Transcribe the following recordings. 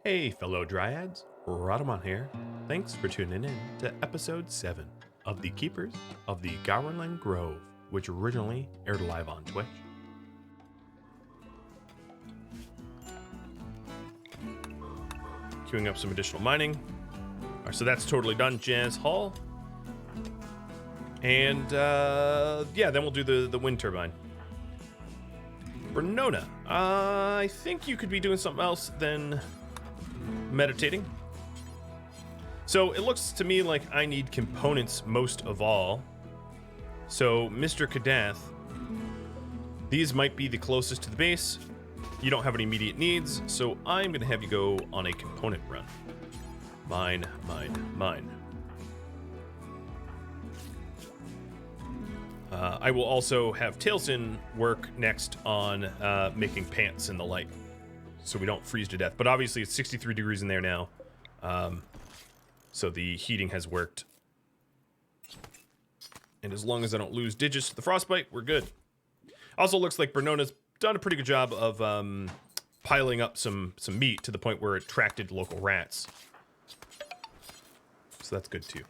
Hey, fellow Dryads, Rhadamant here. Thanks for tuning in to episode 7 of The Keepers of the Gauranlen Grove, which originally aired live on Twitch. Queuing up some additional mining. All right, so that's totally done, Jazz Hall. And yeah, then we'll do the wind turbine. Bernona, I think you could be doing something else than meditating. So it looks to me like I need components most of all. So Mr. Kadath, these might be the closest to the base. You don't have any immediate needs, so I'm gonna have you go on a component run. Mine. I will also have Tailsin work next on making pants and the like, so we don't freeze to death. But obviously it's 63 degrees in there now, so the heating has worked. And as long as I don't lose digits to the frostbite, we're good. Also looks like Bernona's done a pretty good job of piling up some meat to the point where it attracted local rats. So that's good too.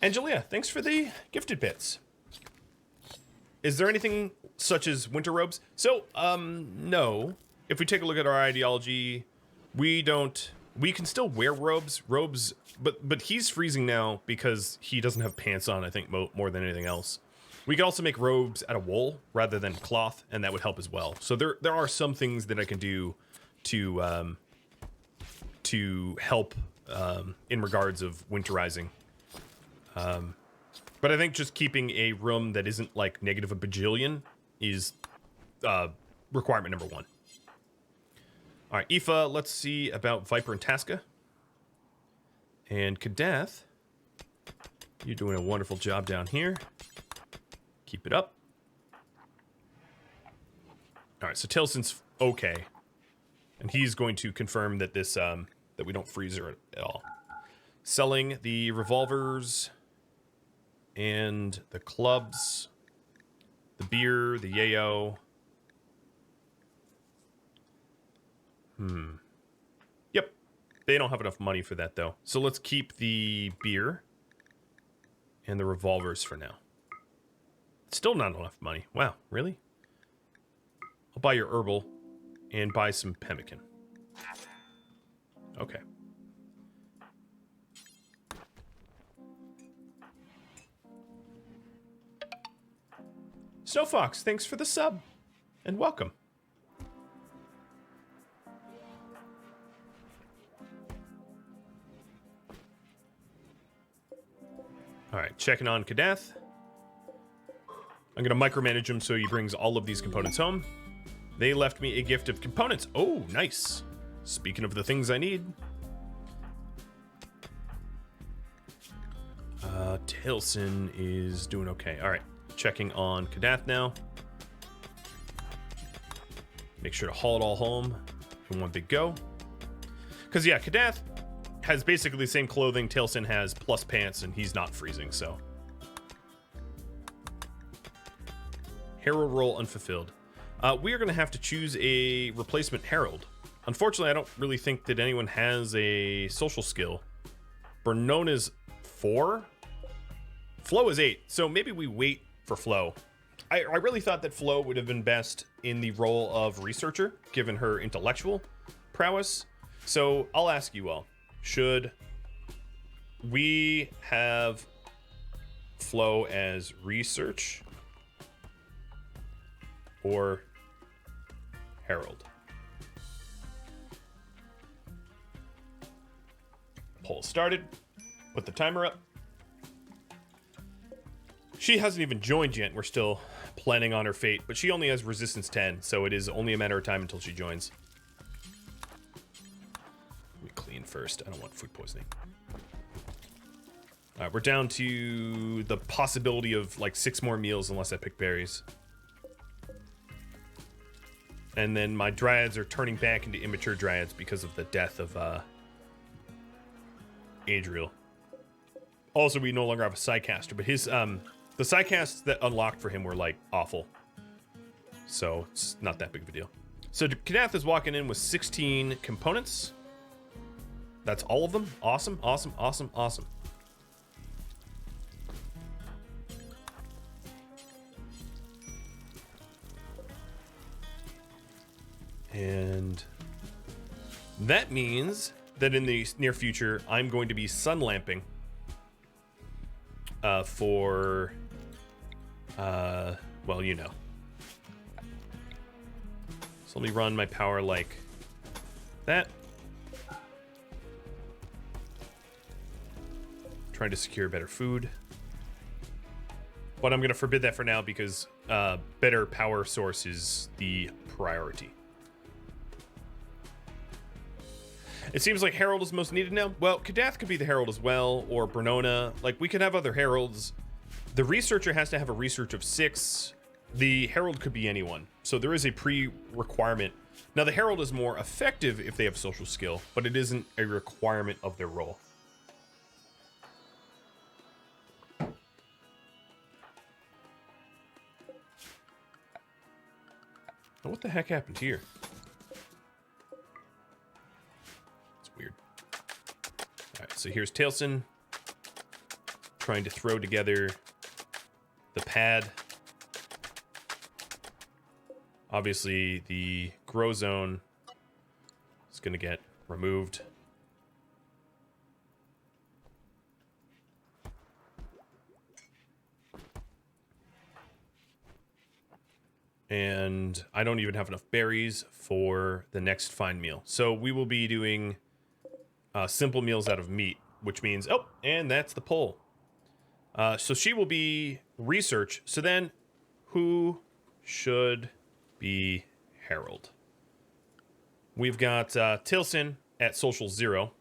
Angelia, thanks for the gifted bits. Is there anything such as winter robes? So, no. If we take a look at our ideology, we can still wear robes, but he's freezing now because he doesn't have pants on, I think, more than anything else. We could also make robes out of wool rather than cloth, and that would help as well. So there are some things that I can do to help in regards of winterizing. But I think just keeping a room that isn't like negative a bajillion is requirement number 1. All right, Aoife, let's see about Viper and Tasca. And Kadath, you're doing a wonderful job down here. Keep it up. All right, so Tilson's okay. And he's going to confirm that this that we don't freeze her at all. Selling the revolvers and the clubs, the beer, the yayo. Yep, they don't have enough money for that though. So let's keep the beer and the revolvers for now. Still not enough money. Wow, really? I'll buy your herbal and buy some pemmican. Okay. Snowfox, thanks for the sub and welcome. All right, checking on Kadath. I'm going to micromanage him so he brings all of these components home. They left me a gift of components. Oh, nice. Speaking of the things I need. Tailsin is doing okay. All right, checking on Kadath now. Make sure to haul it all home in one big go. Because, yeah, Kadath has basically the same clothing Tailsin has, plus pants, and he's not freezing, so. Herald role unfulfilled. We are going to have to choose a replacement Herald. Unfortunately, I don't really think that anyone has a social skill. Bernona's 4. Flo is 8, so maybe we wait for Flo. I really thought that Flo would have been best in the role of researcher, given her intellectual prowess. So I'll ask you all, should we have Flo as research or Herald? Poll started. Put the timer up. She hasn't even joined yet. We're still planning on her fate, but she only has resistance 10, so it is only a matter of time until she joins. Let me clean first. I don't want food poisoning. All right, we're down to the possibility of like 6 more meals unless I pick berries. And then my dryads are turning back into immature dryads because of the death of Adriel. Also, we no longer have a Psycaster, but his the Psycasts that unlocked for him were like awful. So it's not that big of a deal. So Kadath is walking in with 16 components. That's all of them. Awesome, awesome, awesome, awesome. And that means that in the near future, I'm going to be sun lamping for, well, you know. So let me run my power like that. Trying to secure better food. But I'm going to forbid that for now because better power source is the priority. It seems like Herald is most needed now. Well, Kadath could be the Herald as well, or Bernona. Like, we could have other Heralds. The Researcher has to have a research of 6. The Herald could be anyone. So there is a pre-requirement. Now, the Herald is more effective if they have social skill, but it isn't a requirement of their role. Now, what the heck happened here? Weird. All right, so here's Tailson trying to throw together the pad. Obviously, the grow zone is going to get removed. And I don't even have enough berries for the next fine meal. So we will be doing simple meals out of meat, which means, oh, and that's the poll. So she will be research. So then who should be Herald? We've got Tilson at social 0.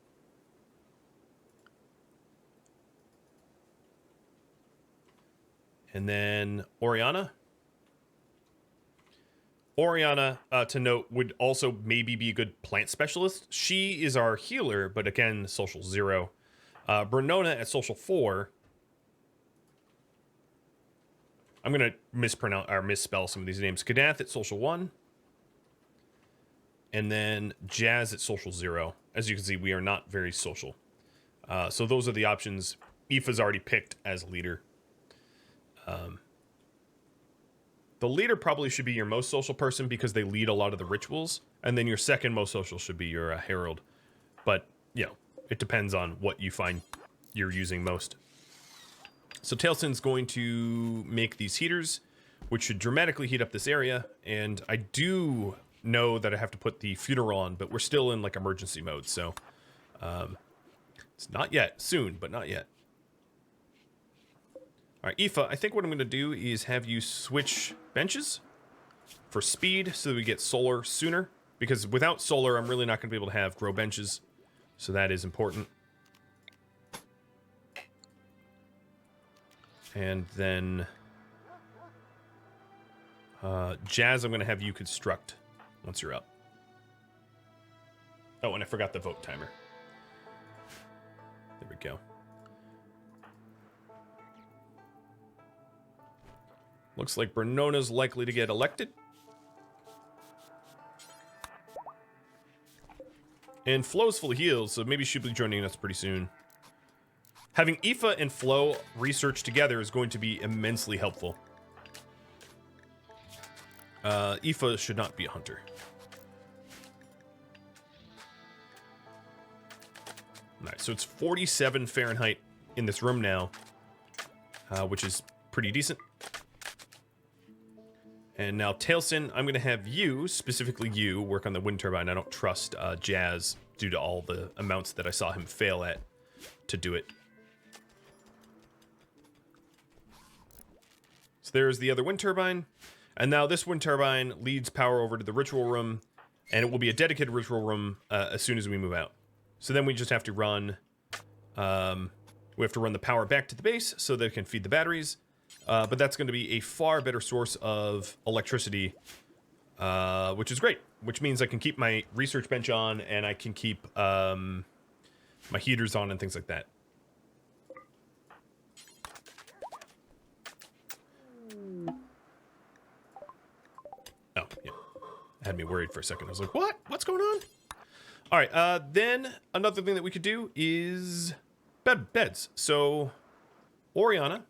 And then Oriana. Oriana, to note, would also maybe be a good plant specialist. She is our healer, but again, social 0. Bernona at social 4. I'm going to mispronounce or misspell some of these names. Kadath at social 1. And then Jazz at social 0. As you can see, we are not very social. So those are the options. Aoife's already picked as leader. The leader probably should be your most social person because they lead a lot of the rituals. And then your second most social should be your herald. But, you know, it depends on what you find you're using most. So Tailson's going to make these heaters, which should dramatically heat up this area. And I do know that I have to put the funeral on, but we're still in, like, emergency mode. So it's not yet. Soon, but not yet. All right, Aoife, I think what I'm going to do is have you switch benches for speed so that we get solar sooner. Because without solar, I'm really not going to be able to have grow benches. So that is important. And then Jazz, I'm going to have you construct once you're up. Oh, and I forgot the vote timer. There we go. Looks like Bernona's likely to get elected. And Flo's full of heals, so maybe she'll be joining us pretty soon. Having Aoife and Flo research together is going to be immensely helpful. Aoife should not be a hunter. Nice, so it's 47 Fahrenheit in this room now, which is pretty decent. And now, Tailson, I'm going to have you, specifically you, work on the wind turbine. I don't trust Jazz due to all the amounts that I saw him fail at to do it. So there's the other wind turbine. And now this wind turbine leads power over to the ritual room. And it will be a dedicated ritual room as soon as we move out. So then we just have to run... we have to run the power back to the base so that it can feed the batteries. But that's going to be a far better source of electricity, which is great. Which means I can keep my research bench on, and I can keep my heaters on and things like that. Oh, yeah. Had me worried for a second. I was like, what? What's going on? All right, then another thing that we could do is beds. So, Oriana,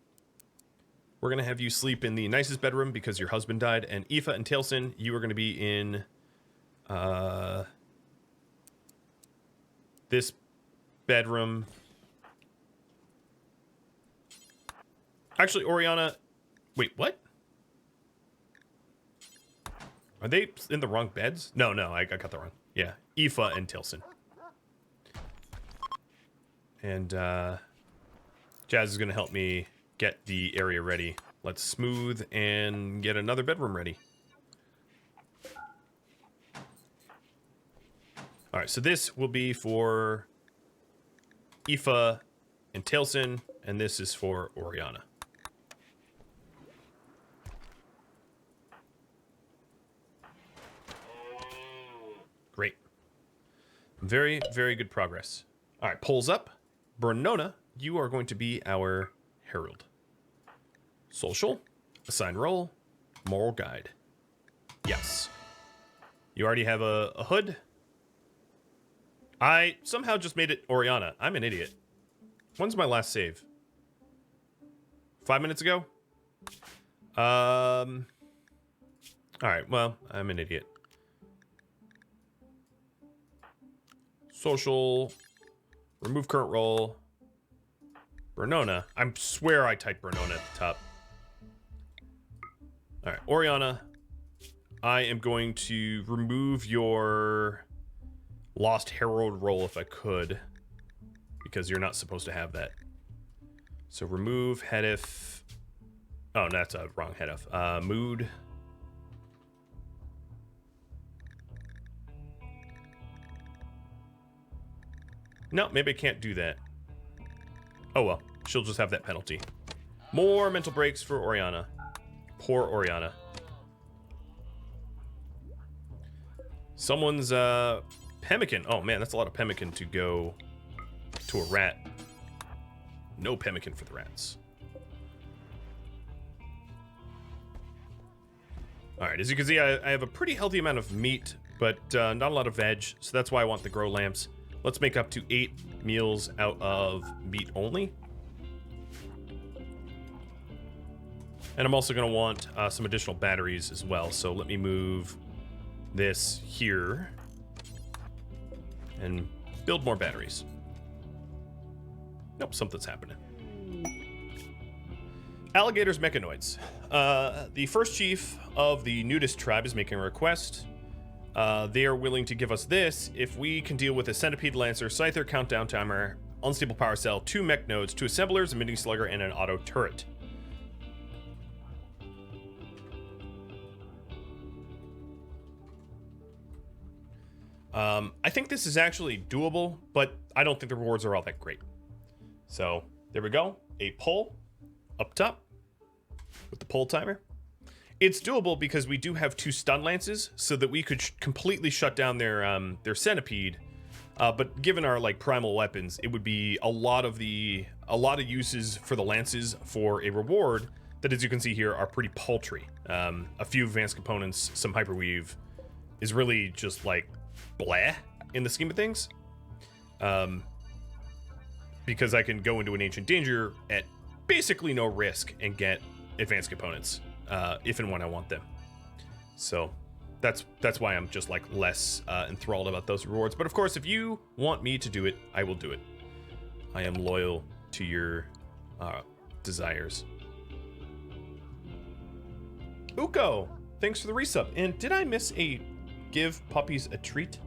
we're going to have you sleep in the nicest bedroom because your husband died. And Aoife and Taliesin, you are going to be in this bedroom. Actually, Oriana... Wait, what? Are they in the wrong beds? No, I got the wrong. Yeah, Aoife and Taliesin. And Jazz is going to help me get the area ready. Let's smooth and get another bedroom ready. All right, so this will be for Aoife and Taliesin, and this is for Oriana. Great. Very, very good progress. All right, polls up. Bernona, you are going to be our herald. Social, assign role, moral guide. Yes. You already have a hood. I somehow just made it Oriana. I'm an idiot. When's my last save? 5 minutes ago? All right, well, I'm an idiot. Social, remove current role. Bernona. I swear I typed Bernona at the top. All right, Oriana, I am going to remove your Lost Herald role if I could, because you're not supposed to have that. So remove Hedif. Oh, no, that's a wrong Hedif. Mood. No, maybe I can't do that. Oh well, she'll just have that penalty. More mental breaks for Oriana. Poor Oriana. Someone's pemmican. Oh man, that's a lot of pemmican to go to a rat. No pemmican for the rats. All right, as you can see, I have a pretty healthy amount of meat, but not a lot of veg, so that's why I want the grow lamps. Let's make up to 8 meals out of meat only. And I'm also going to want some additional batteries as well. So let me move this here and build more batteries. Nope, something's happening. Alligators mechanoids. The first chief of the nudist tribe is making a request. They are willing to give us this if we can deal with a centipede lancer, scyther, countdown timer, unstable power cell, 2 mech nodes, 2 assemblers, a mini slugger, and an auto turret. I think this is actually doable, but I don't think the rewards are all that great. So there we go. A pull up top with the pull timer. It's doable because we do have 2 stun lances, so that we could completely shut down their centipede. But given our like primal weapons, it would be a lot of uses for the lances for a reward that, as you can see here, are pretty paltry. A few advanced components, some hyperweave, is really just like blah in the scheme of things. Because I can go into an ancient danger at basically no risk and get advanced components. If and when I want them. So that's why I'm just like less enthralled about those rewards. But of course, if you want me to do it, I will do it. I am loyal to your desires. Uko, thanks for the resub. And did I miss a give puppies a treat?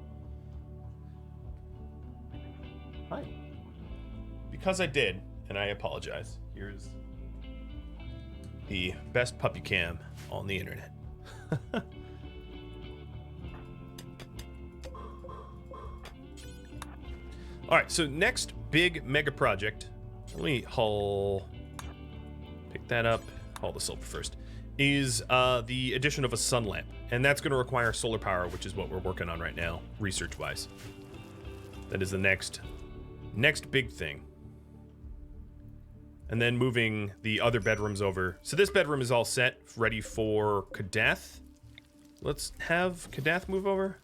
Hi. Because I did, and I apologize. Here's the best puppy cam on the internet. All right, so next big mega project. Let me pick that up. Haul the silver first. Is the addition of a sun lamp, and that's going to require solar power, which is what we're working on right now, research-wise. That is the next big thing. And then moving the other bedrooms over. So this bedroom is all set, ready for Kadath. Let's have Kadath move over.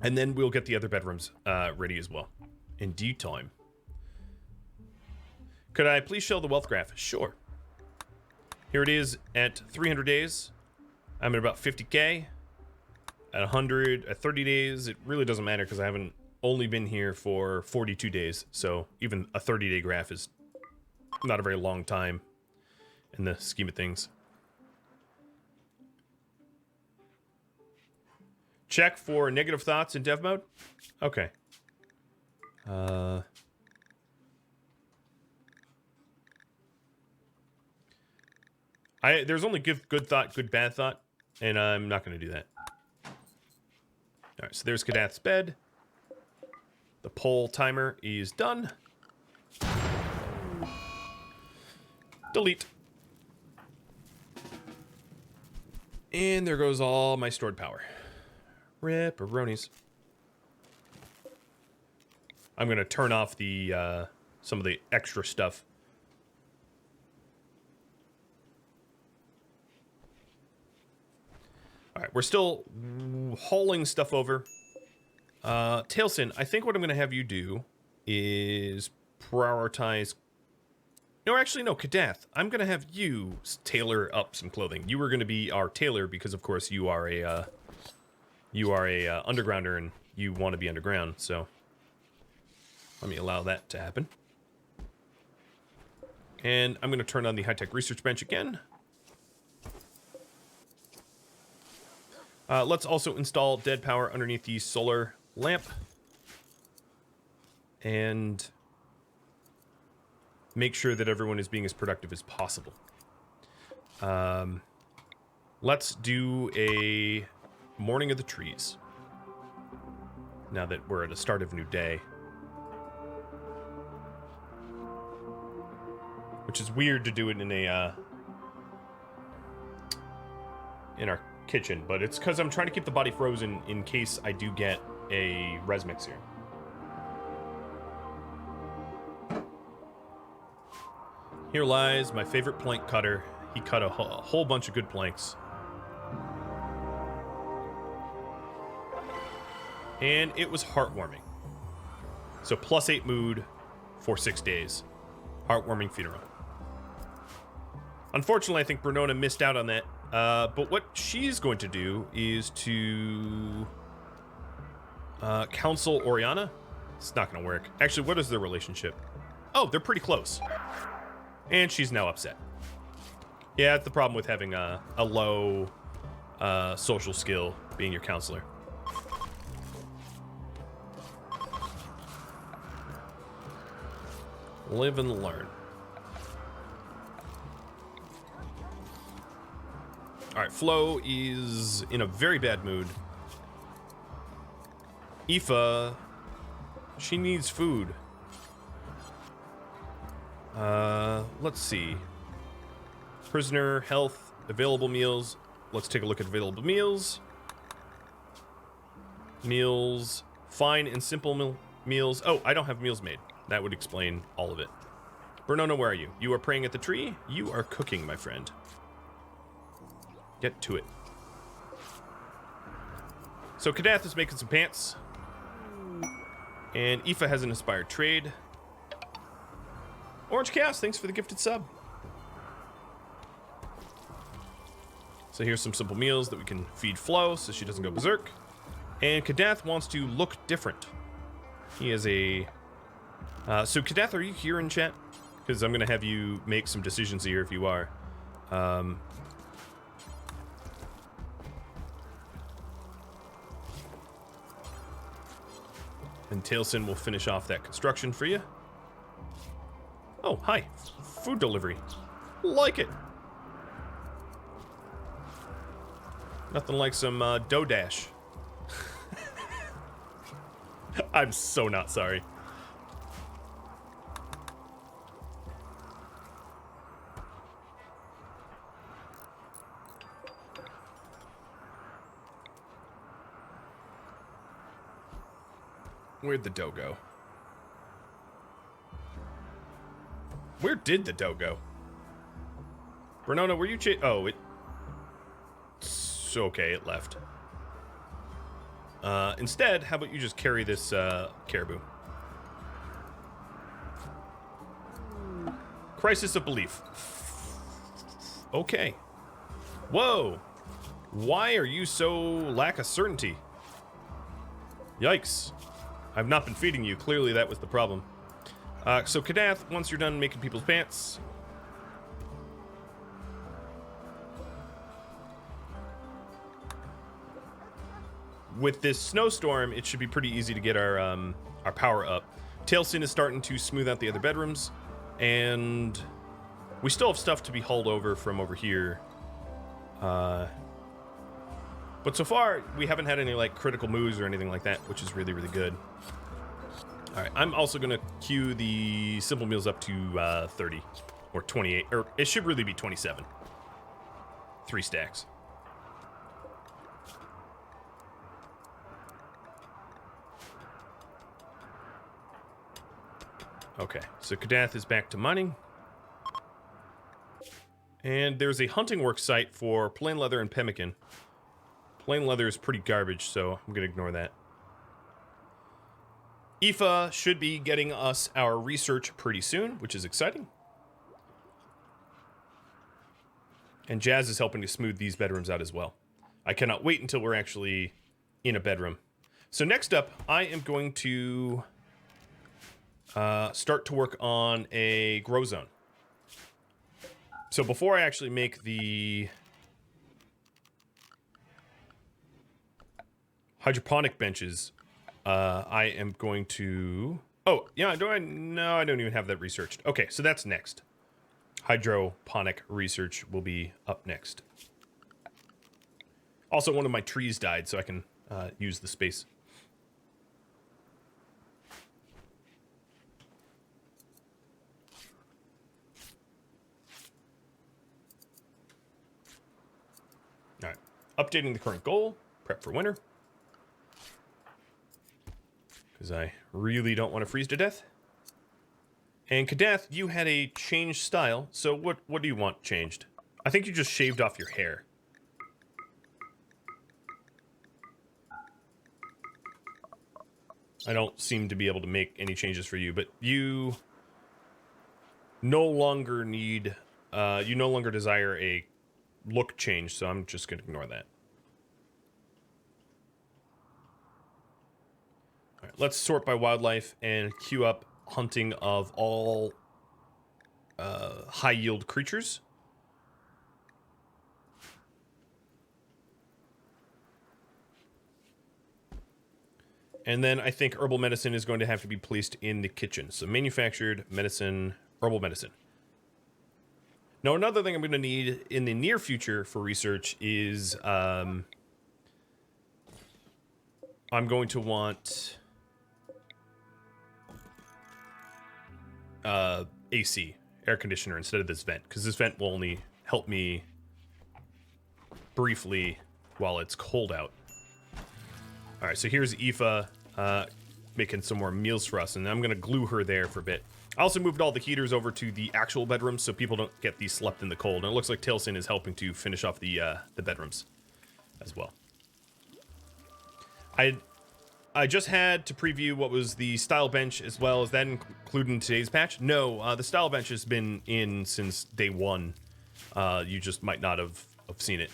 And then we'll get the other bedrooms ready as well in due time. Could I please show the wealth graph? Sure. Here it is at 300 days. I'm at about 50K. At 100, at 30 days, it really doesn't matter because I haven't only been here for 42 days. So even a 30-day graph is not a very long time in the scheme of things. Check for negative thoughts in dev mode. Okay. There's only good thought, good bad thought, and I'm not going to do that. All right, so there's Kadath's bed. The poll timer is done. Delete. And there goes all my stored power. Ripperonis. I'm gonna turn off the some of the extra stuff. All right, we're still hauling stuff over. Tailsin, I think what I'm gonna have you do is prioritize. No, actually, no, Kadath. I'm gonna have you tailor up some clothing. You were gonna be our tailor because, of course, you are a undergrounder and you want to be underground. So let me allow that to happen. And I'm gonna turn on the high-tech research bench again. Let's also install dead power underneath the solar lamp. And make sure that everyone is being as productive as possible. Let's do a morning of the trees. Now that we're at the start of a new day. Which is weird to do it in a in our kitchen, but it's because I'm trying to keep the body frozen in case I do get a res mix here. Here lies my favorite plank cutter. He cut a whole bunch of good planks. And it was heartwarming. So +8 mood for 6 days. Heartwarming funeral. Unfortunately, I think Bernona missed out on that. But what she's going to do is to counsel Oriana. It's not going to work. Actually, what is their relationship? Oh, they're pretty close. And she's now upset. Yeah, that's the problem with having a low social skill being your counselor. Live and learn. Alright, Flo is in a very bad mood. Aoife, she needs food. Let's see. Prisoner, health, available meals. Let's take a look at available meals. Meals, fine and simple meals. Oh, I don't have meals made. That would explain all of it. Bernona, where are you? You are praying at the tree? You are cooking, my friend. Get to it. So Kadath is making some pants. And Aoife has an inspired trade. Orange Chaos, thanks for the gifted sub. So here's some simple meals that we can feed Flo so she doesn't go berserk. And Kadath wants to look different. He has a... so Kadath, are you here in chat? Because I'm going to have you make some decisions here if you are. And Tailsin will finish off that construction for you. Oh, hi. Food delivery. Like it. Nothing like some dough dash. I'm so not sorry. Where'd the dough go? Where did the dough go? Bernona, were you oh, it's okay, it left. Instead, how about you just carry this caribou? Crisis of belief. Okay. Whoa. Why are you so lack of certainty? Yikes. I've not been feeding you. Clearly that was the problem. So Kadath, once you're done making people's pants... With this snowstorm, it should be pretty easy to get our power up. Tailsin is starting to smooth out the other bedrooms, and we still have stuff to be hauled over from over here. But so far, we haven't had any like critical moves or anything like that, which is really, really good. All right, I'm also gonna queue the simple meals up to 30 or 28, or it should really be 27. 3 stacks. Okay, so Kadath is back to mining. And there's a hunting work site for plain leather and pemmican. Plain leather is pretty garbage, so I'm going to ignore that. Aoife should be getting us our research pretty soon, which is exciting. And Jazz is helping to smooth these bedrooms out as well. I cannot wait until we're actually in a bedroom. So next up, I am going to... start to work on a grow zone. So before I actually make the hydroponic benches, I am going to... Oh, yeah, do I? No, I don't even have that researched. Okay, so that's next. Hydroponic research will be up next. Also, one of my trees died, so I can use the space. Alright, updating the current goal, prep for winter. Because I really don't want to freeze to death. And Kadath, you had a changed style, so what do you want changed? I think you just shaved off your hair. I don't seem to be able to make any changes for you, but you no longer need, you no longer desire a look change, so I'm just going to ignore that. All right, let's sort by wildlife and queue up hunting of all high-yield creatures. And then I think herbal medicine is going to have to be placed in the kitchen. So manufactured medicine, herbal medicine. Now, another thing I'm going to need in the near future for research is I'm going to want AC, air conditioner, instead of this vent, because this vent will only help me briefly while it's cold out. All right, so here's Aoife making some more meals for us, and I'm going to glue her there for a bit. I also moved all the heaters over to the actual bedrooms so people don't get these slept in the cold. And it looks like Tailsin is helping to finish off the bedrooms as well. I just had to preview what was the style bench as well. Is that included in today's patch? No, the style bench has been in since day 1. You just might not have seen it,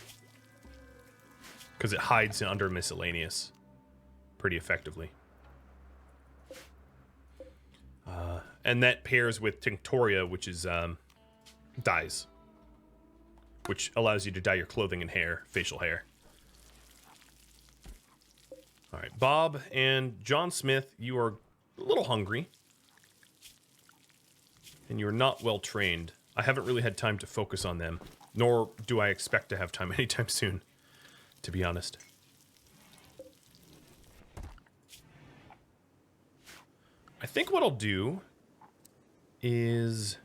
because it hides under miscellaneous pretty effectively. And that pairs with Tinctoria, which is dyes, which allows you to dye your clothing and hair, facial hair. All right, Bob and John Smith, you are a little hungry, and you're not well trained. I haven't really had time to focus on them, nor do I expect to have time anytime soon, to be honest. I think what I'll do is...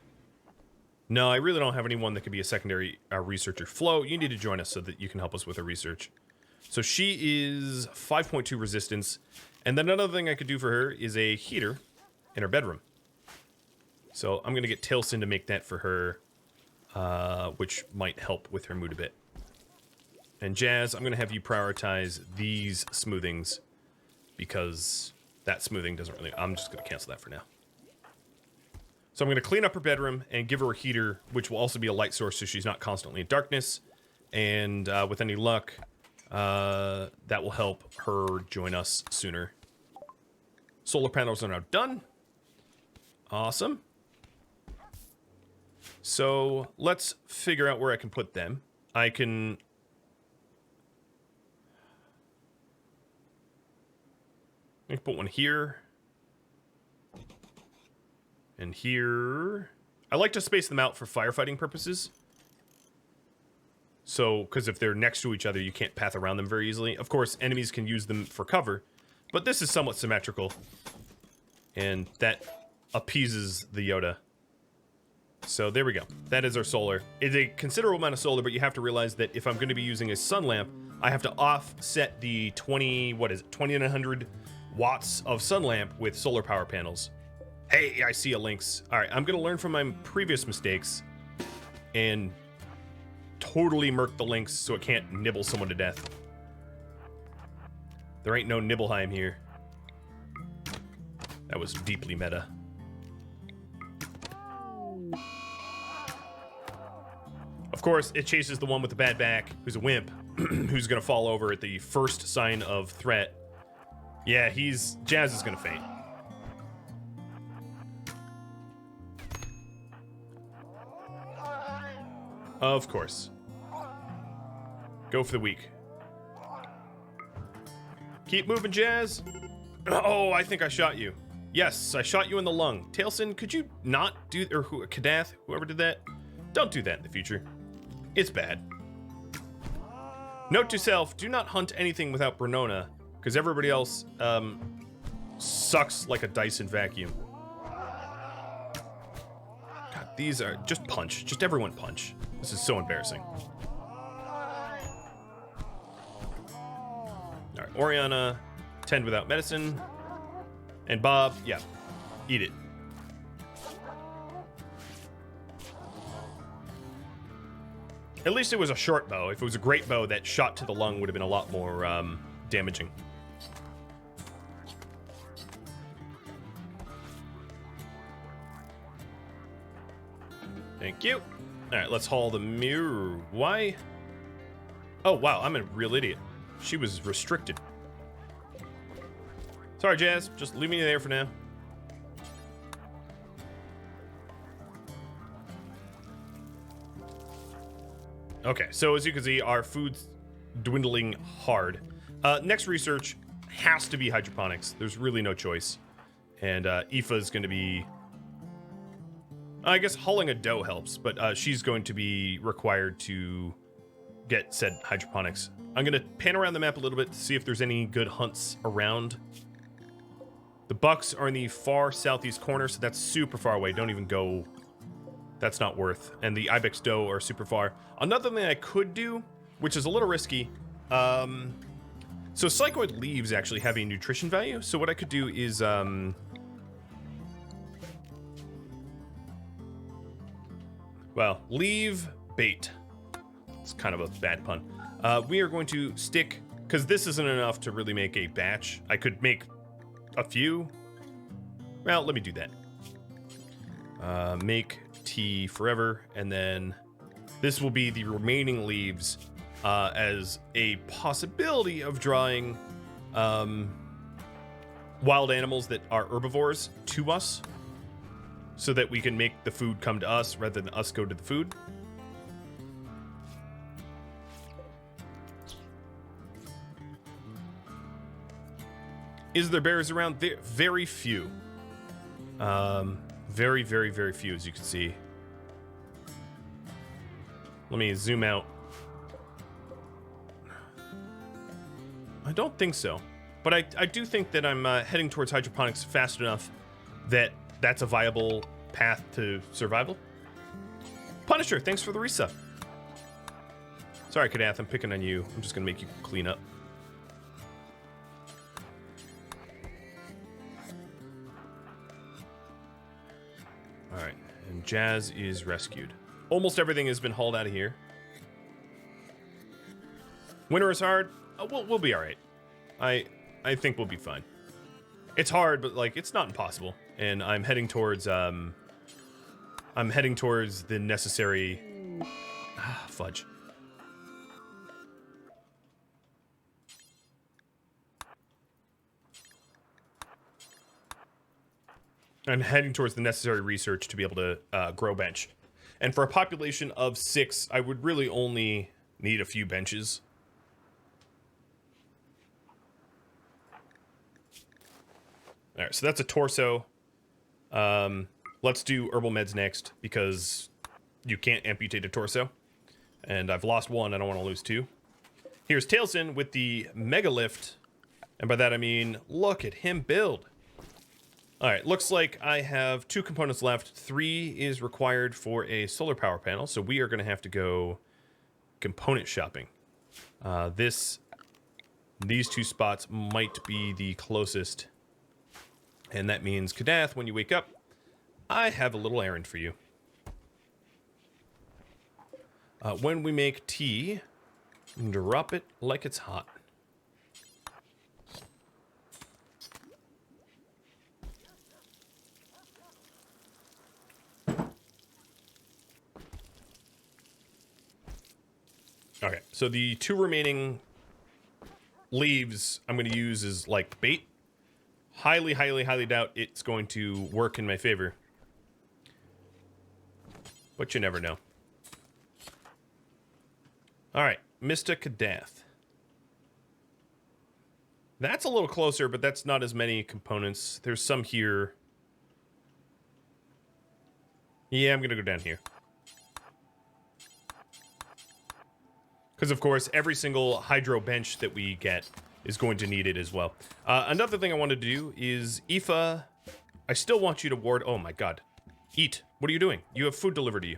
No, I really don't have anyone that could be a secondary researcher. Flo, you need to join us so that you can help us with our research. So she is 5.2 resistance. And then another thing I could do for her is a heater in her bedroom. So I'm going to get Tailsin to make that for her, which might help with her mood a bit. And Jazz, I'm going to have you prioritize these smoothings because that smoothing doesn't really... I'm just going to cancel that for now. So I'm going to clean up her bedroom and give her a heater, which will also be a light source so she's not constantly in darkness. And with any luck, that will help her join us sooner. Solar panels are now done. Awesome. So let's figure out where I can put them. I can... put one here. And here... I like to space them out for firefighting purposes. So, because if they're next to each other, you can't path around them very easily. Of course, enemies can use them for cover, but this is somewhat symmetrical. And that appeases the Yoda. So there we go. That is our solar. It's a considerable amount of solar, but you have to realize that if I'm going to be using a sun lamp, I have to offset the 2,900 watts of sun lamp with solar power panels. Hey, I see a lynx. All right, I'm going to learn from my previous mistakes and totally murk the lynx so it can't nibble someone to death. There ain't no Nibelheim here. That was deeply meta. Of course, it chases the one with the bad back, who's a wimp, who's gonna fall over at the first sign of threat. Yeah, Jazz is gonna faint. Of course. Go for the weak. Keep moving, Jazz. Oh, I think I shot you. Yes, I shot you in the lung. Tailson, could you not do... Or Kadath, whoever did that? Don't do that in the future. It's bad. Note to self, do not hunt anything without Brenona, because everybody else sucks like a Dyson vacuum. God, these are... Just punch. Just everyone punch. This is so embarrassing. Alright, Oriana, tend without medicine. And Bob, yeah, eat it. At least it was a short bow. If it was a great bow, that shot to the lung would have been a lot more damaging. Thank you. All right, let's haul the mirror. Why? Oh, wow, I'm a real idiot. She was restricted. Sorry, Jazz. Just leave me there for now. Okay, so as you can see, our food's dwindling hard. Next research has to be hydroponics. There's really no choice. And Aoife is going to be... I guess hulling a dough helps, but she's going to be required to get said hydroponics. I'm going to pan around the map a little bit to see if there's any good hunts around. The bucks are in the far southeast corner, so that's super far away. Don't even go... That's not worth. And the ibex doe are super far. Another thing I could do, which is a little risky, so psychoid leaves actually have a nutrition value. So what I could do is, well, leave bait. It's kind of a bad pun. We are going to stick, because this isn't enough to really make a batch. I could make a few. Well, let me do that. Make tea forever, and then this will be the remaining leaves as a possibility of drawing wild animals that are herbivores to us, so that we can make the food come to us rather than us go to the food. Is there bears around? Very few. Very, very, very few, as you can see. Let me zoom out. I don't think so. But I do think that I'm heading towards hydroponics fast enough that that's a viable path to survival. Punisher, thanks for the resub. Sorry, Kadath, I'm picking on you. I'm just going to make you clean up. Alright, and Jazz is rescued. Almost everything has been hauled out of here. Winter is hard. We'll be alright. I think we'll be fine. It's hard, but like it's not impossible. And I'm heading towards the necessary fudge. I'm heading towards the necessary research to be able to grow bench. And for a population of 6, I would really only need a few benches. All right, so that's a torso. Let's do herbal meds next because you can't amputate a torso. And I've lost 1, I don't want to lose 2. Here's Tailsin with the Mega Lift. And by that I mean, look at him build. All right, looks like I have 2 components left. 3 is required for a solar power panel, so we are going to have to go component shopping. These 2 spots might be the closest, and that means, Kadath, when you wake up, I have a little errand for you. When we make tea, drop it like it's hot. Okay, so the 2 remaining leaves I'm going to use as, like, bait. Highly, highly, highly doubt it's going to work in my favor. But you never know. Alright, Mr. Kadath. That's a little closer, but that's not as many components. There's some here. Yeah, I'm going to go down here. Because, of course, every single hydro bench that we get is going to need it as well. Another thing I wanted to do is, Aoife, I still want you to ward... Oh, my God. Eat. What are you doing? You have food delivered to you.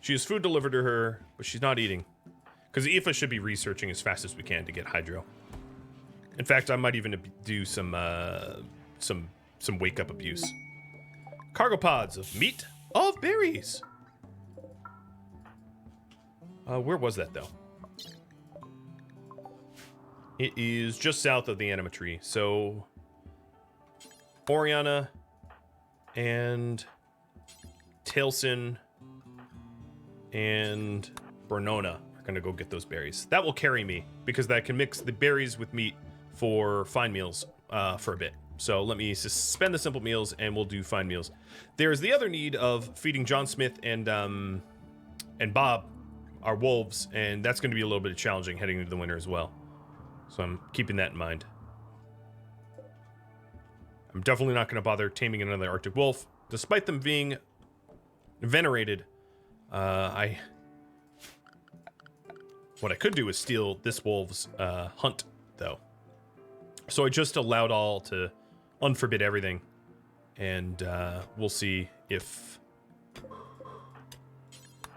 She has food delivered to her, but she's not eating. Because Aoife should be researching as fast as we can to get hydro. In fact, I might even do some wake-up abuse. Cargo pods of meat of berries. Where was that, though? It is just south of the anima tree. So, Oriana and Tailsin and Bernona are going to go get those berries. That will carry me, because I can mix the berries with meat for fine meals for a bit. So let me suspend the simple meals, and we'll do fine meals. There's the other need of feeding John Smith and Bob, our wolves, and that's going to be a little bit challenging heading into the winter as well. So I'm keeping that in mind. I'm definitely not going to bother taming another Arctic wolf, despite them being venerated. What I could do is steal this wolf's hunt, though. So I just allowed all to unforbid everything, and we'll see if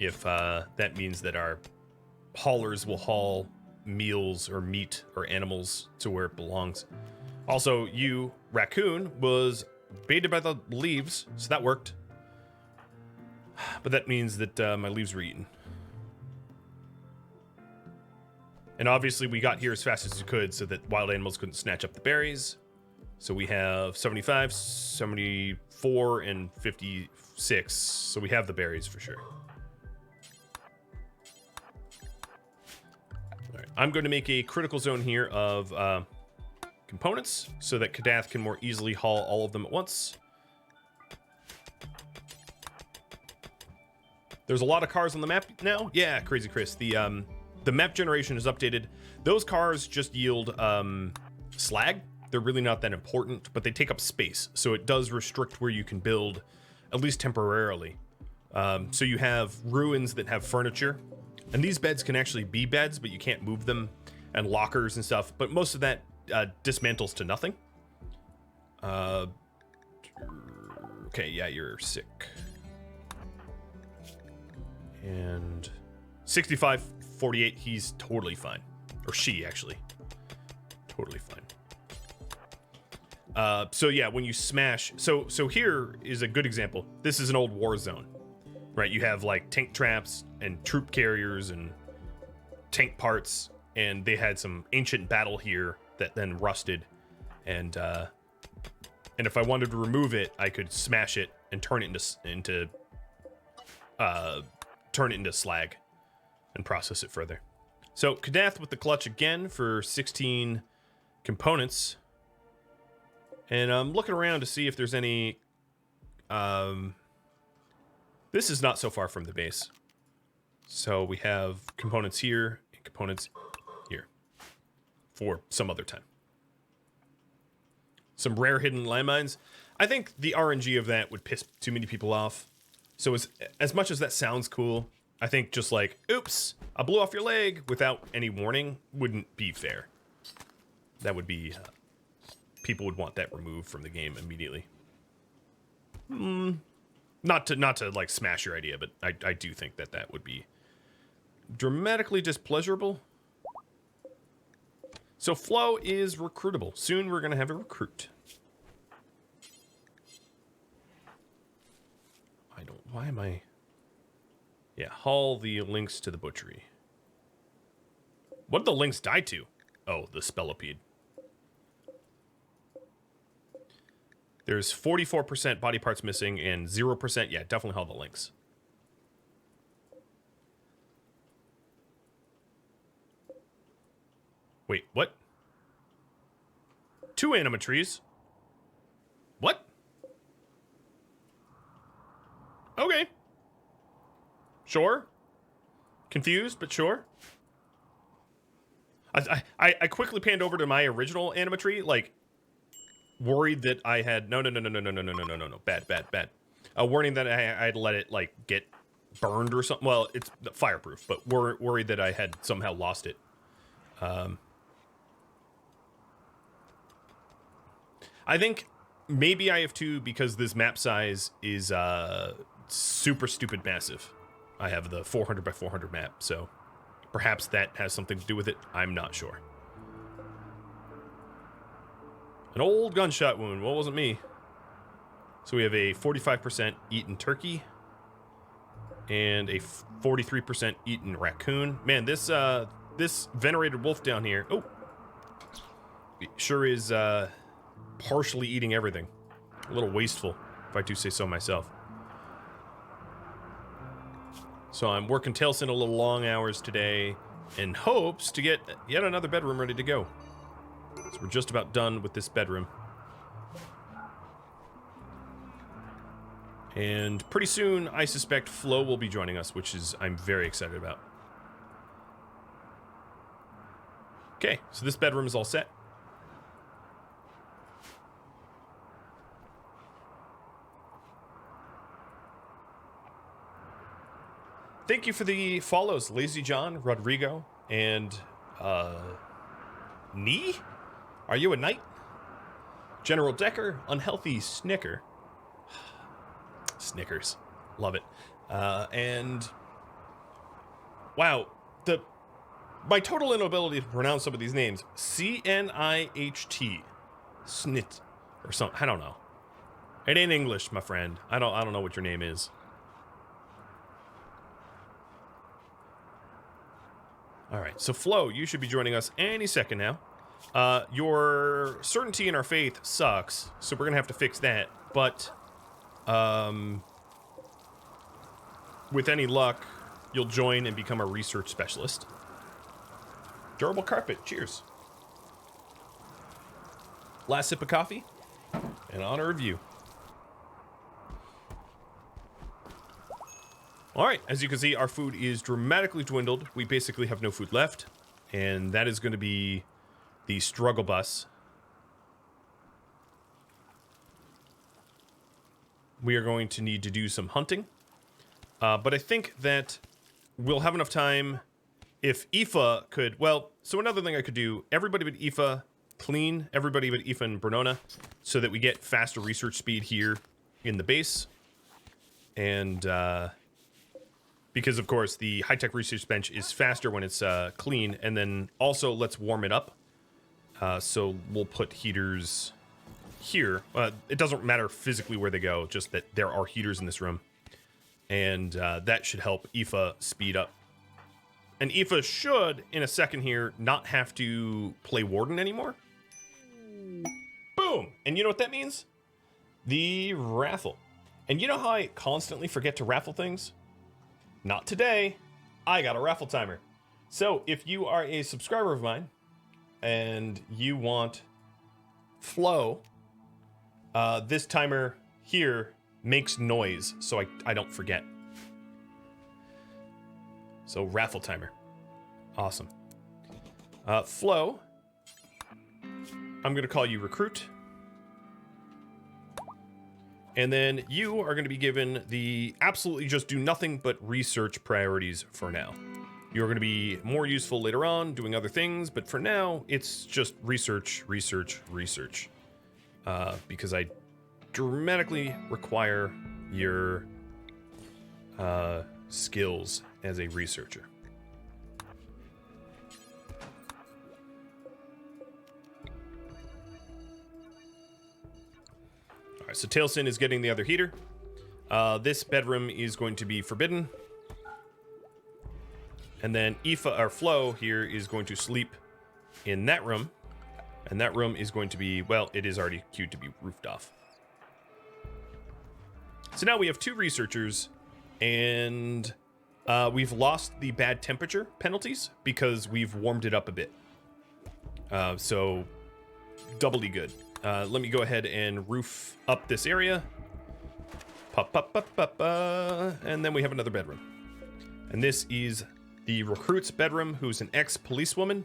that means that our haulers will haul meals or meat or animals to where it belongs. Also, you, Raccoon, was baited by the leaves, so that worked. But that means that my leaves were eaten. And obviously we got here as fast as we could so that wild animals couldn't snatch up the berries. So we have 75, 74, and 56. So we have the berries for sure. All right, I'm going to make a critical zone here of components so that Kadath can more easily haul all of them at once. There's a lot of cars on the map now. Yeah, Crazy Chris. The map generation is updated. Those cars just yield slag. They're really not that important, but they take up space. So it does restrict where you can build, at least temporarily. So you have ruins that have furniture. And these beds can actually be beds, but you can't move them. And lockers and stuff. But most of that dismantles to nothing. Okay, yeah, you're sick. And 65, 48, he's totally fine. Or she, actually. Totally fine. So yeah, when you smash... So here is a good example. This is an old war zone. right? You have like tank traps and troop carriers and tank parts, and they had some ancient battle here that then rusted, and if I wanted to remove it, I could smash it and turn it into slag and process it further. So Kadath with the clutch again for 16 components, and I'm looking around to see if there's any. This is not so far from the base, so we have components here and components here for some other time. Some rare hidden landmines. I think the RNG of that would piss too many people off. So as much as that sounds cool, I think just like, oops, I blew off your leg without any warning wouldn't be fair. That would be, people would want that removed from the game immediately. Not to like smash your idea, but I do think that would be dramatically displeasurable. So flow is recruitable. Soon we're going to have a recruit. Why am I? Yeah, haul the lynx to the butchery. What did the lynx die to? Oh, the spellipede. There's 44% body parts missing and 0%. Yeah, definitely haul the lynx. Wait, what? 2 animatries? What? Okay. Sure. Confused, but sure. I quickly panned over to my original animatry, like, worried that I had... No. Bad. Warning that I had let it, like, get burned or something. Well, it's fireproof, but worried that I had somehow lost it. I think maybe I have to, because this map size is super stupid massive. I have the 400 by 400 map, so perhaps that has something to do with it. I'm not sure. An old gunshot wound. Well, it wasn't me. So we have a 45% eaten turkey and a 43% eaten raccoon. Man, this venerated wolf down here, oh, sure is partially eating everything. A little wasteful, if I do say so myself. So I'm working Tailsin a little long hours today in hopes to get yet another bedroom ready to go. So we're just about done with this bedroom. And pretty soon, I suspect Flo will be joining us, which is I'm very excited about. Okay, so this bedroom is all set. Thank you for the follows, Lazy John, Rodrigo, and Nee? Are you a knight? General Decker, Unhealthy Snicker. Snickers. Love it. And wow, my total inability to pronounce some of these names. C-N-I-H-T. Snit or something. I don't know. It ain't English, my friend. I don't know what your name is. All right, so Flo, you should be joining us any second now. Your certainty in our faith sucks, so we're gonna have to fix that. But with any luck, you'll join and become a research specialist. Durable carpet, cheers. Last sip of coffee, in honor of you. All right, as you can see, our food is dramatically dwindled. We basically have no food left, and that is going to be the struggle bus. We are going to need to do some hunting, but I think that we'll have enough time if Aoife could, well, so another thing I could do, everybody but Aoife clean, everybody but Aoife and Bernona, so that we get faster research speed here in the base, and because, of course, the high-tech research bench is faster when it's clean, and then also let's warm it up. So we'll put heaters here. It doesn't matter physically where they go, just that there are heaters in this room. And that should help Aoife speed up. And Aoife should, in a second here, not have to play Warden anymore. Boom! And you know what that means? The raffle. And you know how I constantly forget to raffle things? Not today. I got a raffle timer. So if you are a subscriber of mine and you want flow, this timer here makes noise so I don't forget. So raffle timer. Awesome. Flo, I'm going to call you Recruit. And then you are going to be given the absolutely just do nothing but research priorities for now. You're going to be more useful later on doing other things, but for now it's just research, research, research. Because I dramatically require your skills as a researcher. All right, so Tailsin is getting the other heater. This bedroom is going to be forbidden. And then Aoife, or Flo here, is going to sleep in that room. And that room is going to be, well, it is already queued to be roofed off. So now we have 2 researchers, and we've lost the bad temperature penalties because we've warmed it up a bit. So doubly good. Let me go ahead and roof up this area. And then we have another bedroom. And this is the recruit's bedroom, who's an ex-policewoman.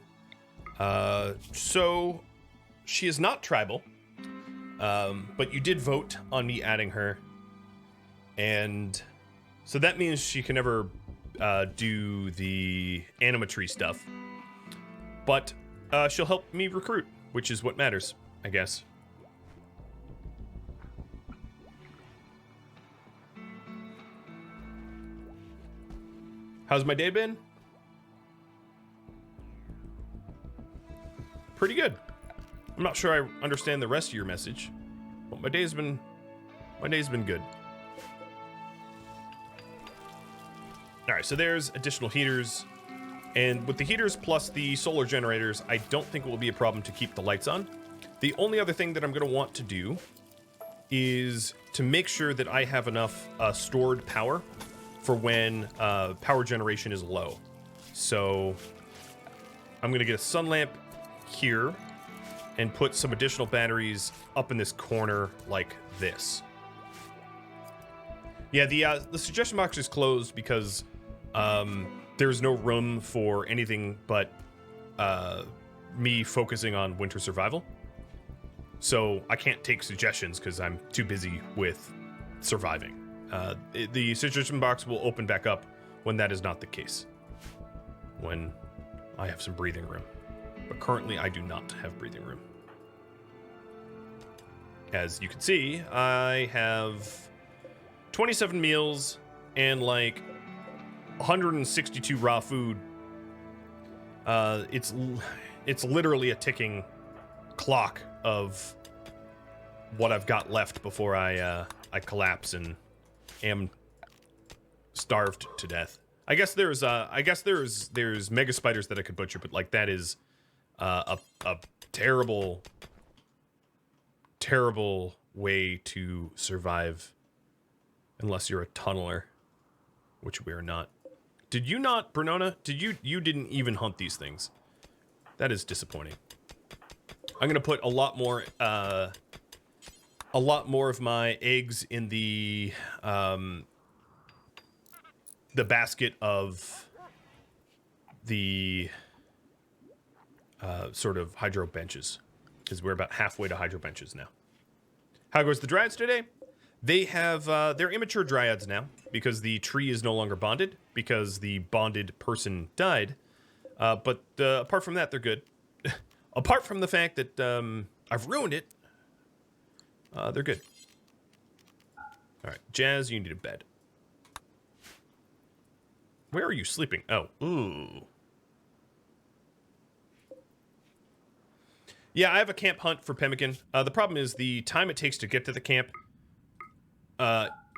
So she is not tribal, but you did vote on me adding her. And so that means she can never do the animatry stuff. But she'll help me recruit, which is what matters, I guess. How's my day been? Pretty good. I'm not sure I understand the rest of your message, but my day's been good. All right, so there's additional heaters, and with the heaters plus the solar generators, I don't think it will be a problem to keep the lights on. The only other thing that I'm going to want to do is to make sure that I have enough stored power for when power generation is low. So I'm going to get a sun lamp here and put some additional batteries up in this corner like this. Yeah, the suggestion box is closed because there's no room for anything but me focusing on winter survival. So I can't take suggestions because I'm too busy with surviving. The suggestion box will open back up when that is not the case. When I have some breathing room. But currently I do not have breathing room. As you can see, I have 27 meals and like 162 raw food. It's literally a ticking clock of what I've got left before I collapse and am starved to death. I guess there's mega spiders that I could butcher, but like that is a terrible way to survive unless you're a tunneler, which we are not. Did you not, Bernona? You didn't even hunt these things? That is disappointing. I'm gonna put a lot more of my eggs in the basket of the sort of hydro benches, because we're about halfway to hydro benches now. How goes the Dryads today? They have they're immature Dryads now because the tree is no longer bonded because the bonded person died. But apart from that, they're good. Apart from the fact that I've ruined it, they're good. All right, Jazz, you need a bed. Where are you sleeping? Oh, ooh. Yeah, I have a camp hunt for pemmican. The problem is the time it takes to get to the camp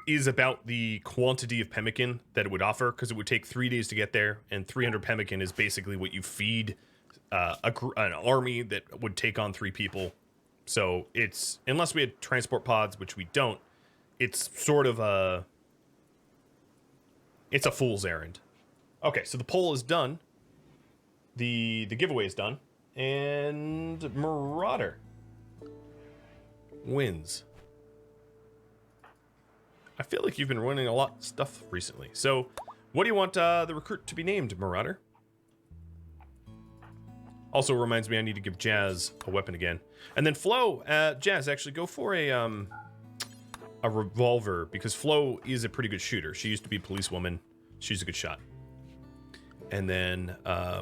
is about the quantity of pemmican that it would offer, because it would take 3 days to get there, and 300 pemmican is basically what you feed an army that would take on 3 people. So it's, unless we had transport pods, which we don't, it's sort of it's a fool's errand. Okay, so the poll is done. The giveaway is done. And Marauder wins. I feel like you've been running a lot of stuff recently. So, what do you want the recruit to be named, Marauder? Also reminds me I need to give Jazz a weapon again. And then Flo, Jazz, actually go for a revolver, because Flo is a pretty good shooter. She used to be a policewoman. She's a good shot. And then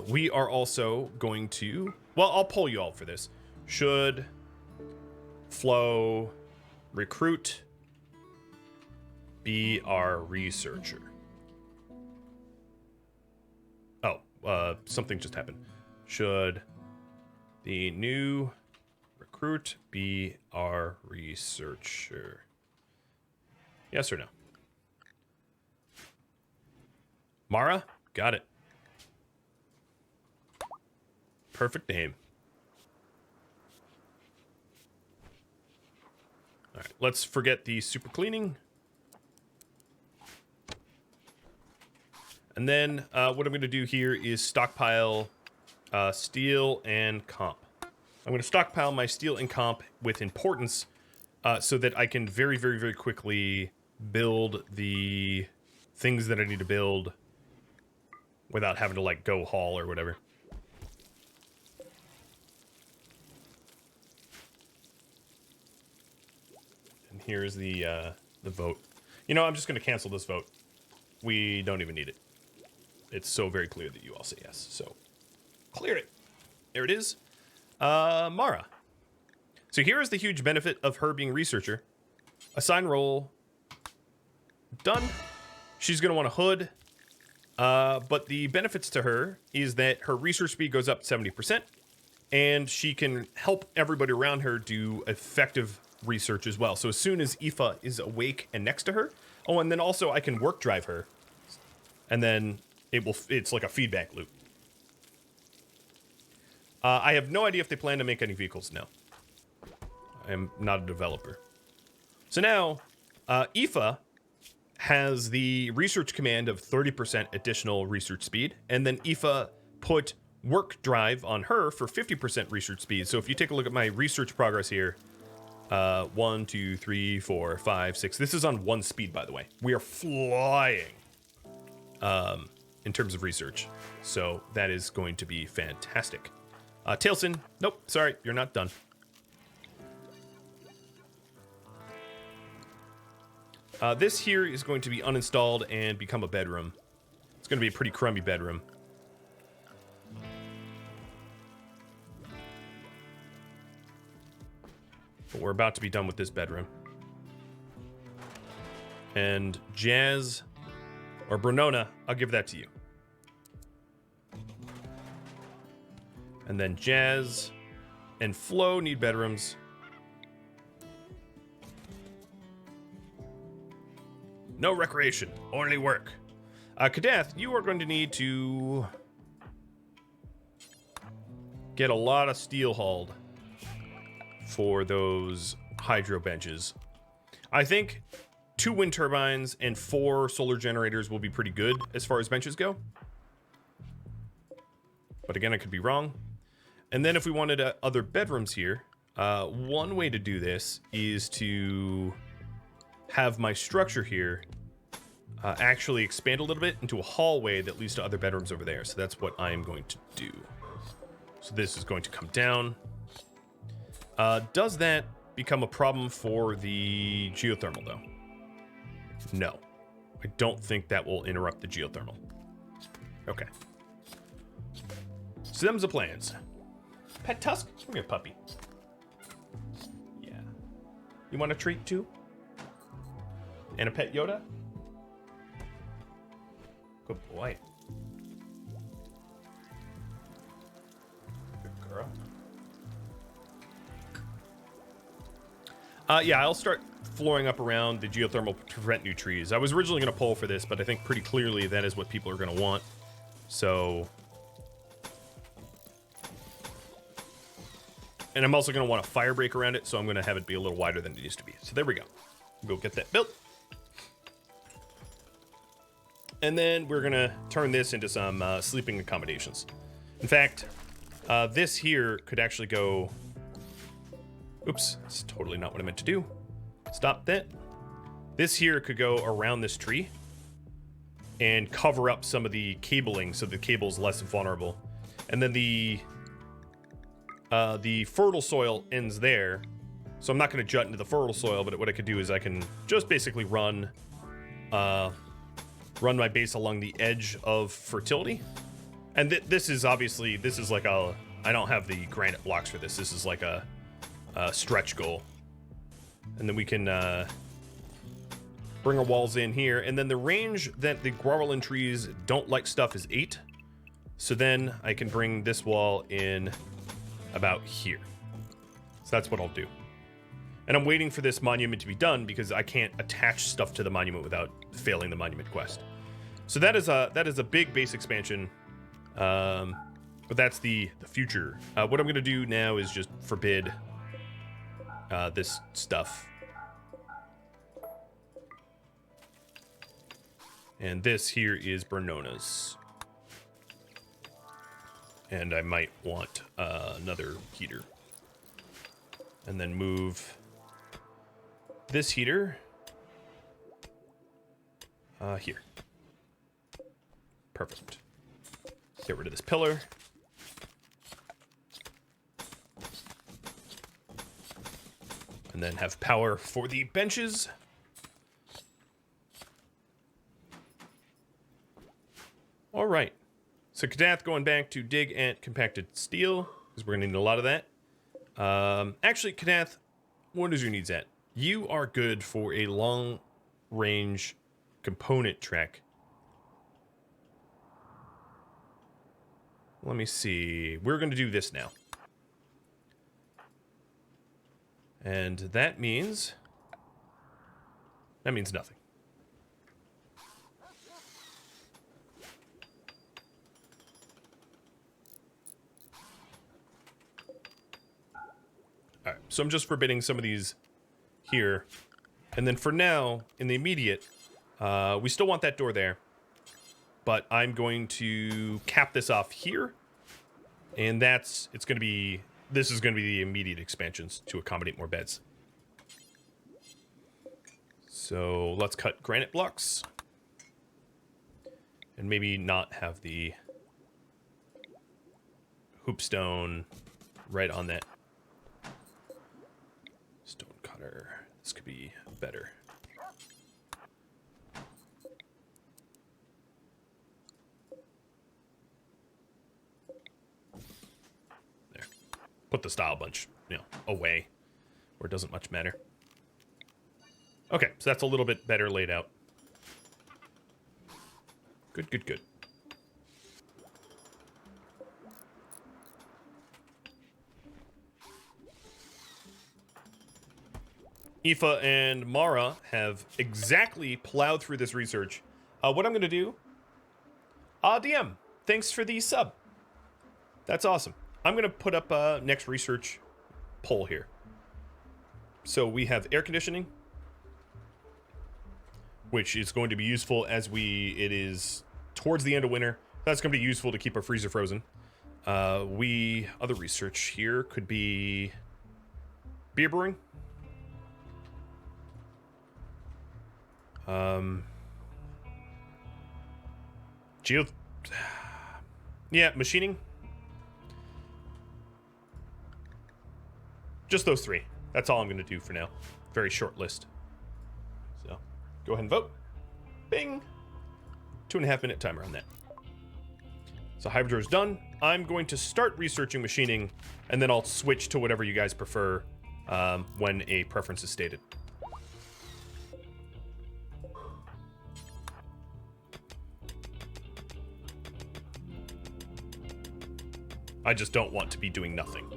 we are also going to... Well, I'll poll you all for this. Should Flo recruit be our researcher? Oh, something just happened. Should the new recruit be our researcher? Yes or no? Mara? Got it. Perfect name. All right, let's forget the super cleaning. And then what I'm going to do here is stockpile steel and comp. I'm going to stockpile my steel and comp with importance so that I can very, very, very quickly build the things that I need to build without having to, like, go haul or whatever. And here's the vote. You know, I'm just going to cancel this vote. We don't even need it. It's so very clear that you all say yes. So, clear it. There it is. Mara. So here is the huge benefit of her being researcher. Assign role. Done. She's going to want a hood. But the benefits to her is that her research speed goes up 70%. And she can help everybody around her do effective research as well. So as soon as Aoife is awake and next to her. Oh, and then also I can work drive her. And then it's like a feedback loop. I have no idea if they plan to make any vehicles now. I am not a developer. So now, Aoife has the research command of 30% additional research speed, and then Aoife put work drive on her for 50% research speed. So if you take a look at my research progress here, 1, 2, 3, 4, 5, 6. This is on 1 speed, by the way. We are flying in terms of research. So that is going to be fantastic. Tailson, nope, sorry, you're not done. This here is going to be uninstalled and become a bedroom. It's going to be a pretty crummy bedroom. But we're about to be done with this bedroom. And Jazz, or Brenona, I'll give that to you. And then Jazz and Flo need bedrooms. No recreation, only work. Kadath, you are going to need to get a lot of steel hauled for those hydro benches. I think 2 wind turbines and 4 solar generators will be pretty good as far as benches go. But again, I could be wrong. And then if we wanted other bedrooms here, one way to do this is to have my structure here actually expand a little bit into a hallway that leads to other bedrooms over there. So that's what I am going to do. So this is going to come down. Does that become a problem for the geothermal, though? No. I don't think that will interrupt the geothermal. Okay. So them's the plans. Pet Tusk? Come here, puppy. Yeah. You want a treat, too? And a pet Yoda? Good boy. Good girl. Yeah, I'll start flooring up around the geothermal to prevent new trees. I was originally going to poll for this, but I think pretty clearly that is what people are going to want. So... And I'm also going to want a fire break around it, so I'm going to have it be a little wider than it used to be. So there we go. Go get that built. And then we're going to turn this into some sleeping accommodations. In fact, this here could actually go... Oops, that's totally not what I meant to do. Stop that. This here could go around this tree and cover up some of the cabling so the cable's less vulnerable. And then the fertile soil ends there. So I'm not going to jut into the fertile soil, but what I could do is I can just basically run my base along the edge of fertility. And this is obviously, this is like a, I don't have the granite blocks for this. This is like a stretch goal. And then we can bring our walls in here. And then the range that the Gauranlen trees don't like stuff is 8. So then I can bring this wall in about here. So that's what I'll do. And I'm waiting for this monument to be done because I can't attach stuff to the monument without failing the monument quest. So that is a big base expansion. But that's the future. What I'm going to do now is just forbid this stuff. And this here is Bernona's. And I might want another heater. And then move this heater here. Perfect. Get rid of this pillar. And then have power for the benches. All right. So Kadath going back to dig and compacted steel, because we're going to need a lot of that. Actually, Kadath, what is your needs at? You are good for a long-range component trek. Let me see. We're going to do this now. And that means nothing. All right, so I'm just forbidding some of these here. And then for now, in the immediate, we still want that door there. But I'm going to cap this off here. And this is going to be the immediate expansions to accommodate more beds. So let's cut granite blocks. And maybe not have the hoopstone right on that stone cutter. This could be better. There. Put the style bunch, away where it doesn't much matter. Okay, so that's a little bit better laid out. Good, good, good. Aoife and Mara have exactly plowed through this research. What I'm going to do... DM, thanks for the sub. That's awesome. I'm going to put up a next research poll here. So we have air conditioning, which is going to be useful as it is towards the end of winter. That's going to be useful to keep our freezer frozen. Other research here could be beer brewing. Machining. Just those 3. That's all I'm going to do for now. Very short list. So, go ahead and vote. Bing! 2.5 minute timer on that. So Hydro is done. I'm going to start researching machining, and then I'll switch to whatever you guys prefer when a preference is stated. I just don't want to be doing nothing.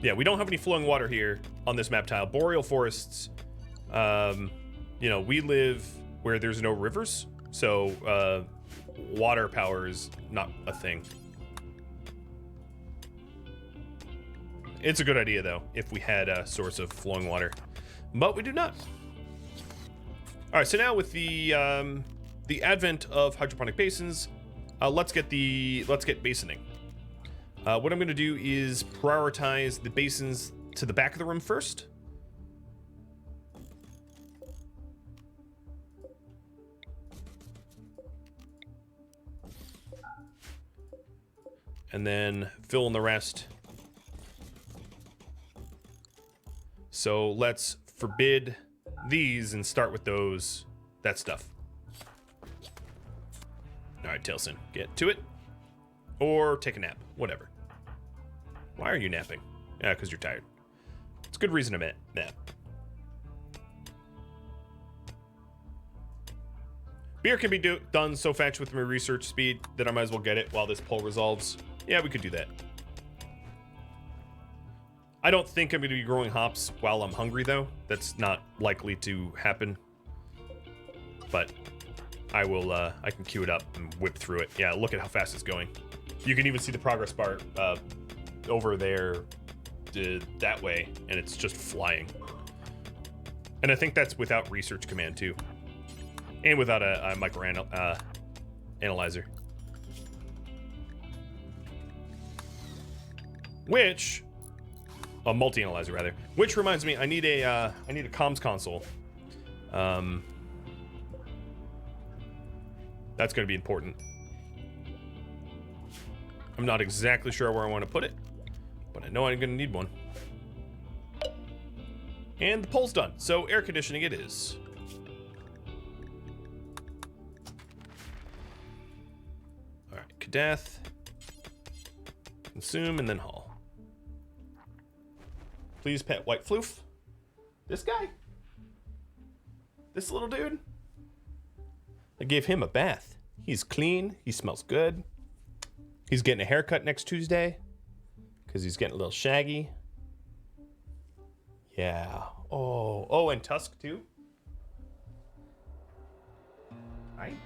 Yeah, we don't have any flowing water here on this map tile. Boreal forests, you know, we live where there's no rivers, so water power is not a thing. It's a good idea, though, if we had a source of flowing water, but we do not. All right, so now with the advent of hydroponic basins, let's get basoning. What I'm going to do is prioritize the basins to the back of the room first. And then fill in the rest. So let's forbid these and start with that stuff. All right, Tilson, get to it. Or take a nap, whatever. Why are you napping? Yeah, because you're tired. It's a good reason to nap. Beer can be done so fast with my research speed that I might as well get it while this poll resolves. Yeah, we could do that. I don't think I'm going to be growing hops while I'm hungry, though. That's not likely to happen. But I will, I can queue it up and whip through it. Yeah, look at how fast it's going. You can even see the progress bar over there that way, and it's just flying. And I think that's without research command, too. And without a micro analyzer. A multi-analyzer, rather. Which reminds me, I need a comms console. That's going to be important. I'm not exactly sure where I want to put it, but I know I'm going to need one. And the poll's done, so air conditioning it is. All right, Kadath. Consume and then haul. Please pet White Floof. This guy? This little dude? I gave him a bath. He's clean. He smells good. He's getting a haircut next Tuesday because he's getting a little shaggy. Yeah. Oh, and Tusk too. Right.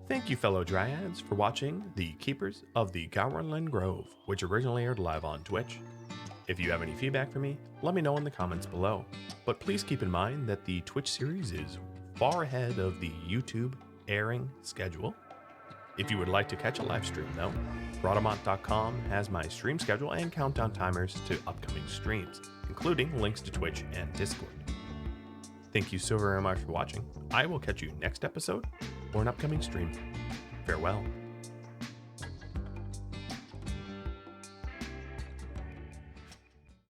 Thank you, fellow Dryads, for watching The Keepers of the Gauranlen Grove, which originally aired live on Twitch. If you have any feedback for me, let me know in the comments below. But please keep in mind that the Twitch series is far ahead of the YouTube airing schedule. If you would like to catch a live stream, though, Rhadamant.com has my stream schedule and countdown timers to upcoming streams, including links to Twitch and Discord. Thank you so very much for watching. I will catch you next episode or an upcoming stream. Farewell.